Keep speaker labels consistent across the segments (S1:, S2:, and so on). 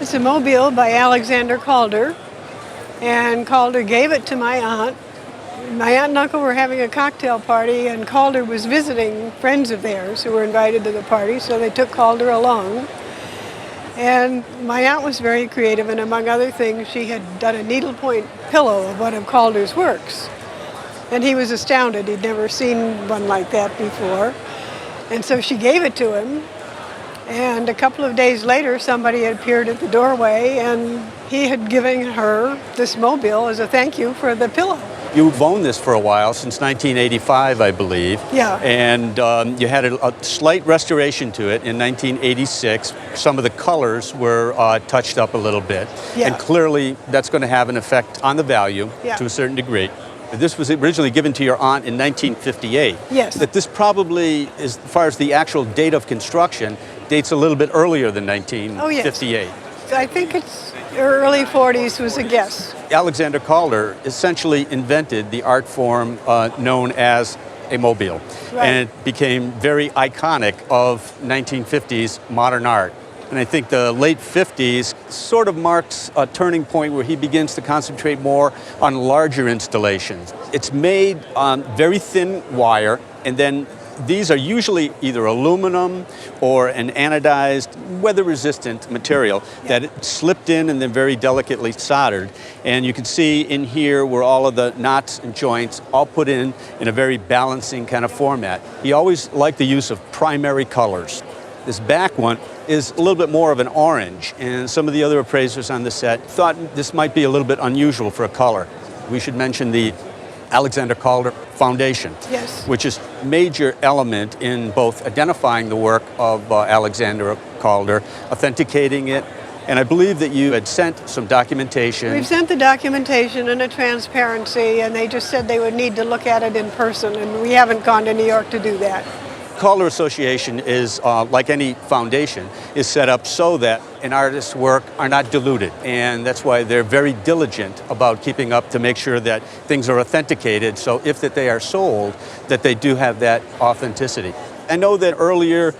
S1: It's a mobile by Alexander Calder, and Calder gave it to my aunt. My aunt and uncle were having a cocktail party, and Calder was visiting friends of theirs who were invited to the party, so they took Calder along. And my aunt was very creative, and among other things, she had done a needlepoint pillow of one of Calder's works. And he was astounded. He'd never seen one like that before. And so she gave it to him. And a couple of days later, somebody had appeared at the doorway, and he had given her this mobile as a thank you for the pillow.
S2: You've owned this for a while, since 1985, I believe.
S1: Yeah.
S2: And you had a slight restoration to it in 1986. Some of the colors were touched up a little bit.
S1: Yeah.
S2: And clearly, that's going to have an effect on the value to a certain degree. This was originally given to your aunt in 1958.
S1: Yes.
S2: That this probably, as far as the actual date of construction, dates a little bit earlier than 1958.
S1: Oh, yes. I think it's early 40s was a guess.
S2: Alexander Calder essentially invented the art form known as a mobile.
S1: Right.
S2: And it became very iconic of 1950s modern art. And I think the late 50s sort of marks a turning point where he begins to concentrate more on larger installations. It's made on very thin wire, and then these are usually either aluminum or an anodized, weather-resistant material that it slipped in and then very delicately soldered. And you can see in here where all of the knots and joints all put in a very balancing kind of format. He always liked the use of primary colors. This back one is a little bit more of an orange, and some of the other appraisers on the set thought this might be a little bit unusual for a color. We should mention the Alexander Calder Foundation,
S1: yes,
S2: which is a major element in both identifying the work of Alexander Calder, authenticating it, and I believe that you had sent some documentation.
S1: We've sent the documentation and a transparency, and they just said they would need to look at it in person, and we haven't gone to New York to do that.
S2: Calder Association is, like any foundation, is set up so that an artist's work are not diluted. And that's why they're very diligent about keeping up to make sure that things are authenticated. So if that they are sold, that they do have that authenticity. I know that earlier,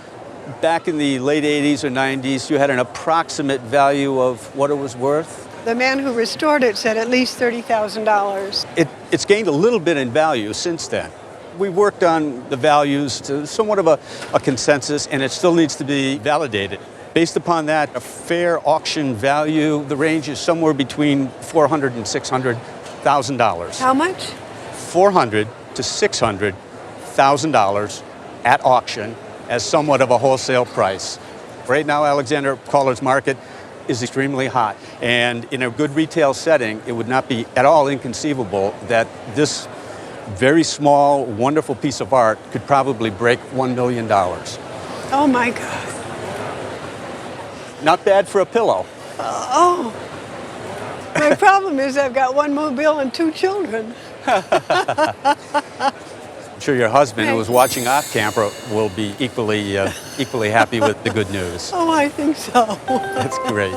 S2: back in the late 80s or 90s, you had an approximate value of what it was worth.
S1: The man who restored it said at least $30,000.
S2: It's gained a little bit in value since then. We worked on the values to somewhat of a consensus, and it still needs to be validated. Based upon that, a fair auction value, the range is somewhere between $400,000 and $600,000.
S1: How much?
S2: $400,000 to $600,000 at auction as somewhat of a wholesale price. Right now, Alexander Calder's market is extremely hot, and in a good retail setting, it would not be at all inconceivable that this very small, wonderful piece of art could probably break $1 million.
S1: Oh my God.
S2: Not bad for a pillow.
S1: Oh. My problem is I've got one mobile and 2 children.
S2: I'm sure your husband, who was watching off camera, will be equally happy with the good news.
S1: Oh, I think so.
S2: That's great.